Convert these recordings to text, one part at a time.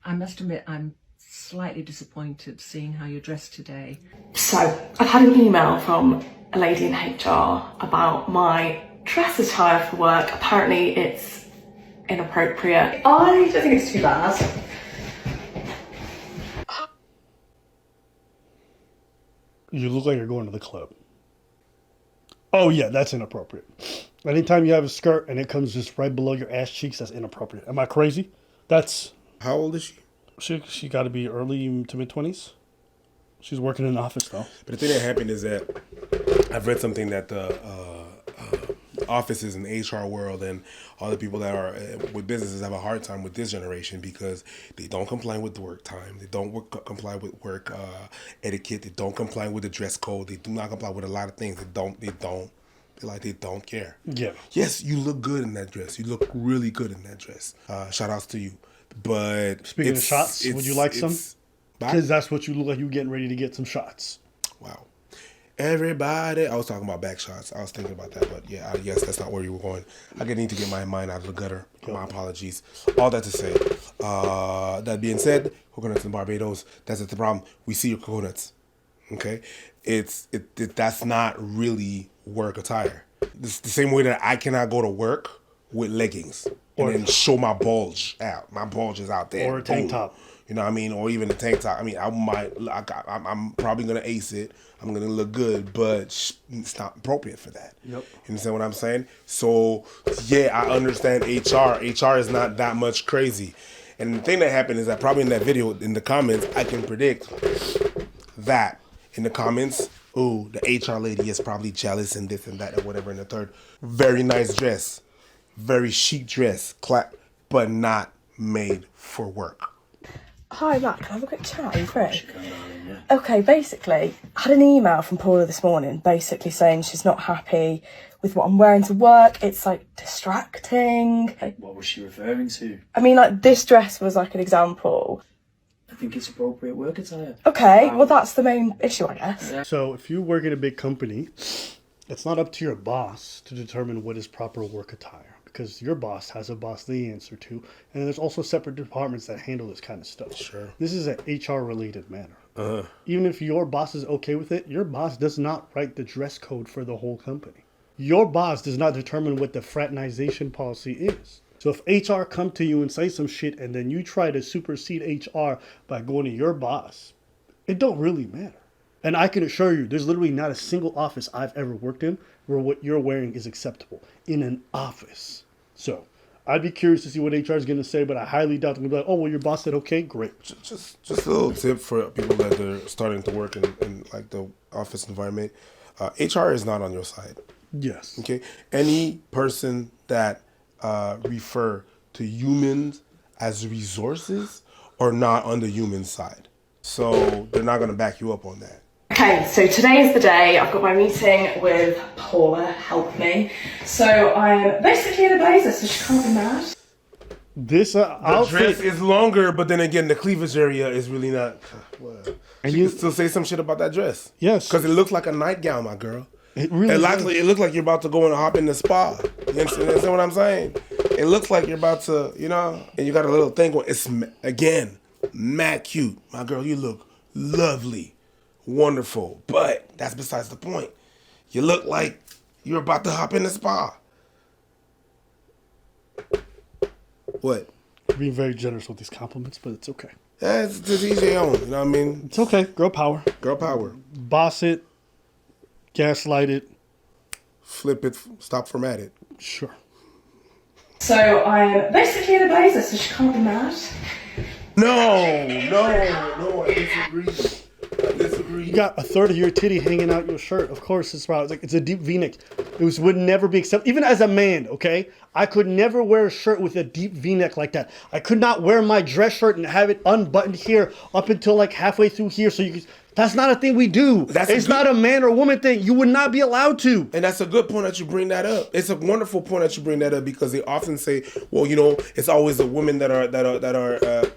I must admit, I'm slightly disappointed seeing how you're dressed today. So, I've had an email from a lady in HR about my dress attire for work. Apparently it's inappropriate. I don't think it's too bad. You look like you're going to the club. Oh yeah, that's inappropriate. Anytime you have a skirt and it comes just right below your ass cheeks, that's inappropriate. Am I crazy? That's... How old is she? She got to be early to mid-20s. She's working in the office, though. But the thing that happened is that I've read something that the offices in the HR world and all the people that are with businesses have a hard time with this generation because they don't comply with the work time. They don't comply with work etiquette. They don't comply with the dress code. They do not comply with a lot of things. They don't care. Yeah. Yes, you look good in that dress. You look really good in that dress. Shout outs to you. But Speaking of shots, would you like some? Because that's what you look like. You getting ready to get some shots. Wow. Everybody. I was talking about back shots. I was thinking about that, but yeah, I guess that's not where you were going. I need to get my mind out of the gutter. My apologies. All that to say. That being said, coconuts in Barbados, that's the problem. We see your coconuts. Okay? That's not really work attire. It's the same way that I cannot go to work with leggings and then show my bulge out. My bulge is out there. Or a tank top. You know what I mean? Or even a tank top. I mean, I'm probably going to ace it. I'm going to look good, but it's not appropriate for that. Yep. You understand what I'm saying? So, yeah, I understand HR. HR is not that much crazy. And the thing that happened is that probably in that video, in the comments, I can predict that in the comments, ooh, the HR lady is probably jealous and this and that and whatever in the third. Very nice dress. Very chic dress. Clap, but not made for work. Hi Matt, can I have a quick chat? Are you free? Okay, basically, I had an email from Paula this morning basically saying she's not happy with what I'm wearing to work. It's like distracting. What was she referring to? I mean, like this dress was like an example. I think it's appropriate work attire. Okay, well that's the main issue, I guess. So if you work in a big company, it's not up to your boss to determine what is proper work attire. Because your boss has a boss they answer to, and there's also separate departments that handle this kind of stuff. Sure. This is an HR-related matter. Even if your boss is okay with it, your boss does not write the dress code for the whole company. Your boss does not determine what the fraternization policy is. So if HR come to you and say some shit, and then you try to supersede HR by going to your boss, it don't really matter. And I can assure you, there's literally not a single office I've ever worked in where what you're wearing is acceptable. In an office. So, I'd be curious to see what HR is going to say, but I highly doubt they're going to be like, oh, well, your boss said okay, great. Just a little tip for people that are starting to work in like the office environment. HR is not on your side. Yes. Okay? Any person that refer to humans as resources are not on the human side. So, they're not going to back you up on that. Okay, so today is the day. I've got my meeting with Paula, help me. So I'm basically in a blazer, so she can't be mad. This The outfit dress is longer, but then again, the cleavage area is really not. Well, And you you- can still say some shit about that dress. Yes. Because it looks like a nightgown, my girl. It really It does. looks like you're about to go and hop in the spa. You understand what I'm saying? It looks like you're about to, and you got a little thing going. It's, again, mad cute. My girl, you look lovely. Wonderful, but that's besides the point. You look like you're about to hop in the spa. What? being very generous with these compliments, but it's okay. Yeah, it's each their own. You know what I mean? It's okay. Girl power. Girl power. Boss it. Gaslight it. Flip it. Stop format it. Sure. So I'm basically in a blazer, so she can't be mad. No, I disagree. You got a third of your titty hanging out your shirt. Of course, it's right. It's a deep V-neck. Would never be accepted. Even as a man, okay? I could never wear a shirt with a deep V-neck like that. I could not wear my dress shirt and have it unbuttoned here up until like halfway through here. So you can, that's not a thing we do. It's not a man or woman thing. You would not be allowed to. And that's a good point that you bring that up. It's a wonderful point that you bring that up because they often say, well, it's always the women that are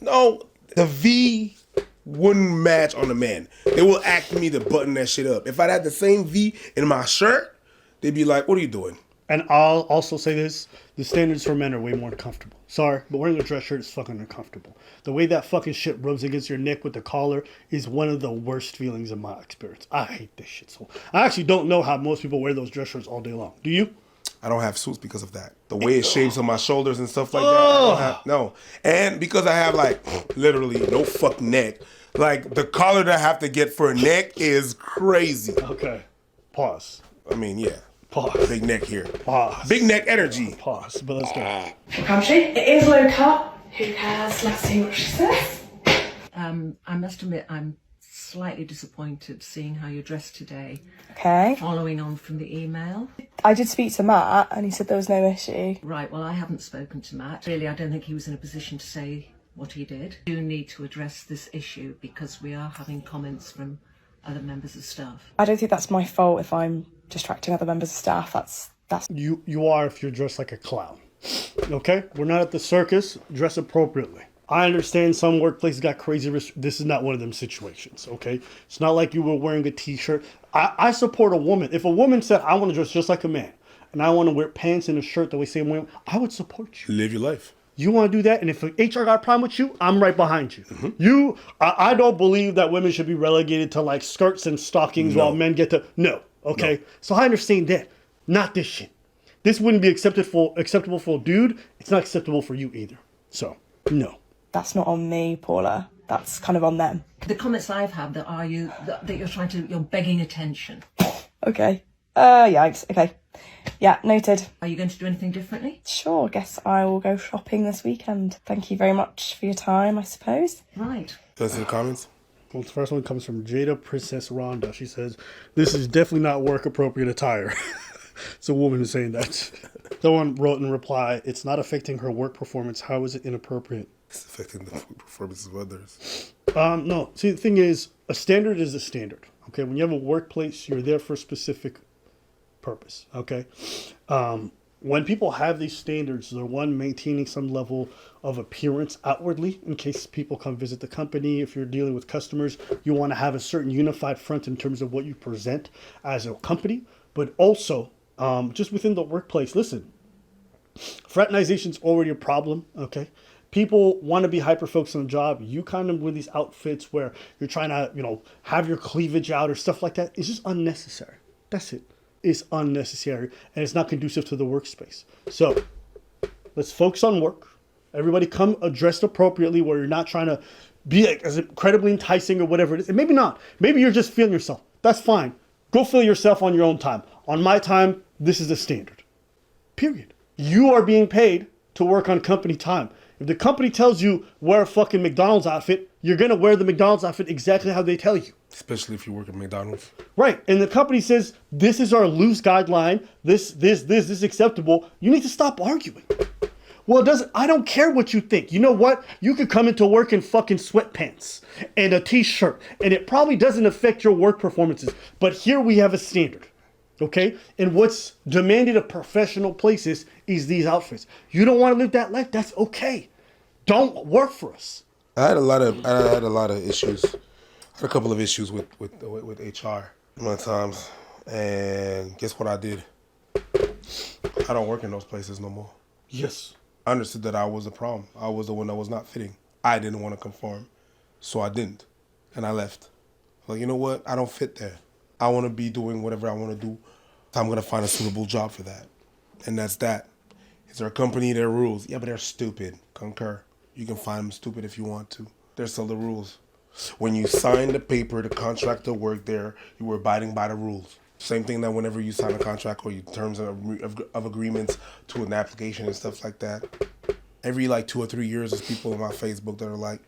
no, the V wouldn't match on a man. They will ask me to button that shit up. If I had the same V in my shirt, they'd be like, what are you doing? And I'll also say this, the standards for men are way more uncomfortable. Sorry, but wearing a dress shirt is fucking uncomfortable. The way that fucking shit rubs against your neck with the collar is one of the worst feelings in my experience. I hate this shit. So I actually don't know how most people wear those dress shirts all day long. Do you? I don't have suits because of that. The way it shapes on my shoulders and stuff like that. I don't have, no. And because I have like literally no fucking neck, like the collar that I have to get for a neck is crazy. Okay. Pause. I mean, yeah. Pause. Big neck here. Pause. Big neck energy. Pause. But let's go. Country. It is low cut. Who cares? Let's see what she says. I must admit, I'm slightly disappointed seeing how you're dressed today, Okay. following on from the email. I did speak to Matt and he said there was no issue. Right, well, I haven't spoken to Matt. Really, I don't think he was in a position to say what he did. We do need to address this issue because we are having comments from other members of staff. I don't think that's my fault if I'm distracting other members of staff. That's You are if you're dressed like a clown. Okay? We're not at the circus. Dress appropriately. I understand some workplaces got crazy. This is not one of them situations, okay? It's not like you were wearing a t-shirt. I support a woman. If a woman said, I want to dress just like a man, and I want to wear pants and a shirt the way same way, I would support you. Live your life. You want to do that? And if HR got a problem with you, I'm right behind you. I don't believe that women should be relegated to like skirts and stockings while men get to, okay? No. So I understand that. Not this shit. This wouldn't be acceptable for a dude. It's not acceptable for you either. So, no. That's not on me, Paula. That's kind of on them. The comments I've had that you're begging attention. Okay. Yikes. Okay. Yeah, noted. Are you going to do anything differently? Sure, guess I will go shopping this weekend. Thank you very much for your time, I suppose. Right. Let's see the comments. Well, the first one comes from Jada Princess Rhonda. She says, this is definitely not work appropriate attire. It's a woman who's saying that. Someone wrote in reply, it's not affecting her work performance. How is it inappropriate? It's affecting the performance of others. No. See, the thing is, a standard is a standard. Okay, when you have a workplace, you're there for a specific purpose. Okay, when people have these standards, they're one, maintaining some level of appearance outwardly in case people come visit the company. If you're dealing with customers, you want to have a certain unified front in terms of what you present as a company, but also just within the workplace. Listen, fraternization's already a problem. Okay. People want to be hyper-focused on the job. You kind of with these outfits where you're trying to, have your cleavage out or stuff like that. It's just unnecessary. That's it. It's unnecessary. And it's not conducive to the workspace. So let's focus on work. Everybody come dressed appropriately where you're not trying to be as incredibly enticing or whatever it is. And maybe not. Maybe you're just feeling yourself. That's fine. Go feel yourself on your own time. On my time, this is the standard. Period. You are being paid to work on company time. If the company tells you wear a fucking McDonald's outfit, you're going to wear the McDonald's outfit exactly how they tell you. Especially if you work at McDonald's. Right. And the company says, this is our loose guideline. This is acceptable. You need to stop arguing. Well, I don't care what you think. You know what? You could come into work in fucking sweatpants and a t-shirt, and it probably doesn't affect your work performances. But here we have a standard. Okay? And what's demanded of professional places is these outfits. You don't want to live that life? That's okay. Don't work for us. I had a lot of issues. I had a couple of issues with HR one times, and guess what I did? I don't work in those places no more. Yes. I understood that I was a problem. I was the one that was not fitting. I didn't want to conform, so I didn't, and I left. Like, you know what? I don't fit there. I want to be doing whatever I want to do. I'm going to find a suitable job for that. And that's that. Is there a company, their rules? Yeah, but they're stupid. Concur. You can find them stupid if you want to. They're still the rules. When you sign the paper, the contract to work there, you were abiding by the rules. Same thing that whenever you sign a contract or you terms of agreements to an application and stuff like that. Every 2 or 3 years, there's people on my Facebook that are like,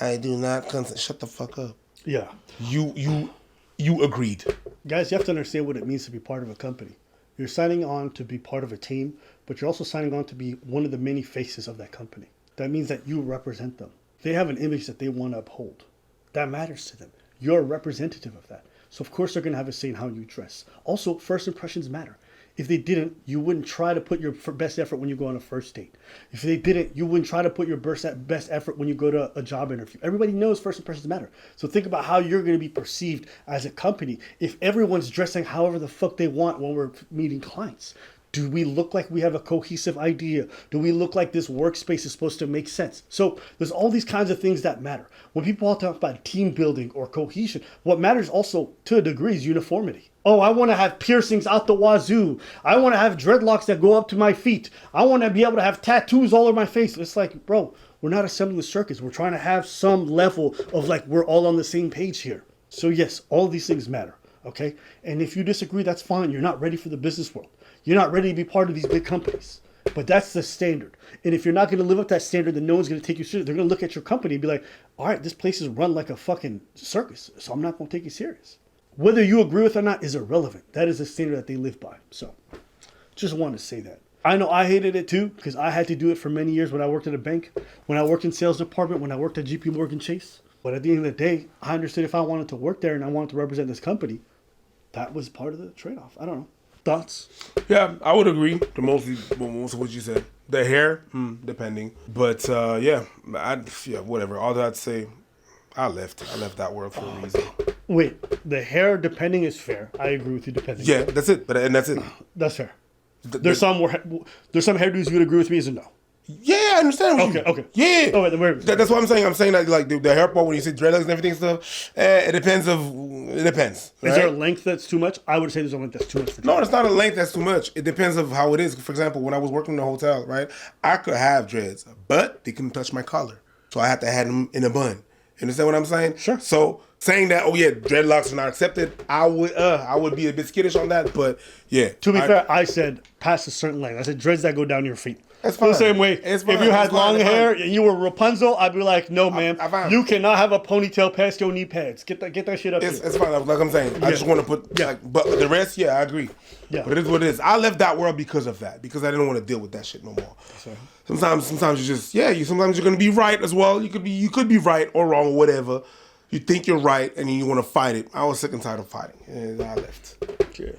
I do not consent. Shut the fuck up. Yeah. You agreed. Guys, you have to understand what it means to be part of a company. You're signing on to be part of a team, but you're also signing on to be one of the many faces of that company. That means that you represent them. They have an image that they want to uphold. That matters to them. You're a representative of that. So of course they're going to have a say in how you dress. Also, first impressions matter. If they didn't, you wouldn't try to put your best effort when you go on a first date. If they didn't, you wouldn't try to put your best effort when you go to a job interview. Everybody knows first impressions matter. So think about how you're going to be perceived as a company if everyone's dressing however the fuck they want when we're meeting clients. Do we look like we have a cohesive idea? Do we look like this workspace is supposed to make sense? So there's all these kinds of things that matter. When people all talk about team building or cohesion, what matters also to a degree is uniformity. Oh, I want to have piercings out the wazoo. I want to have dreadlocks that go up to my feet. I want to be able to have tattoos all over my face. It's like, bro, we're not assembling the circus. We're trying to have some level of like, we're all on the same page here. So yes, all these things matter. Okay. And if you disagree, that's fine. You're not ready for the business world. You're not ready to be part of these big companies. But that's the standard. And if you're not going to live up to that standard, then no one's going to take you seriously. They're going to look at your company and be like, all right, this place is run like a fucking circus, so I'm not going to take you serious. Whether you agree with it or not is irrelevant. That is the standard that they live by. So just wanted to say that. I know I hated it too, because I had to do it for many years when I worked at a bank, when I worked in sales department, when I worked at JP Morgan Chase. But at the end of the day, I understood if I wanted to work there and I wanted to represent this company, that was part of the trade-off. I don't know. Thoughts? Yeah, I would agree to most of what you said. The hair, depending. But yeah, whatever. All that I'd say, I left that world for a reason. Wait, the hair depending is fair. I agree with you depending. Yeah, that's it. And that's it. That's fair. There's some hairdos you would agree with me as a no. Yeah, I understand. Okay. Yeah. Oh, wait. That's what I'm saying. I'm saying that like the hair part when you say dreadlocks and everything stuff. It depends. Right? Is there a length that's too much? I would say there's a length that's too much. No, it's not a length that's too much. It depends of how it is. For example, when I was working in the hotel, right, I could have dreads, but they couldn't touch my collar, so I had to have them in a bun. You understand what I'm saying? Sure. So saying that, oh yeah, dreadlocks are not accepted, I would be a bit skittish on that, but yeah. To be fair, I said past a certain length. I said dreads that go down your feet. That's fine. The same way, It's fine. if you had It's fine. long It's hair fine. and you were Rapunzel, I'd be like, no, ma'am, I'm you cannot have a ponytail past your knee pads. Get that shit up here. It's fine. Like I'm saying, I just want to put, but the rest, yeah, I agree. Yeah. But it is what it is. I left that world because of that, because I didn't want to deal with that shit no more. Sometimes you just, sometimes you're gonna be right as well. You could be right or wrong or whatever. You think you're right and you want to fight it. I was sick and tired of fighting, and I left. Yeah.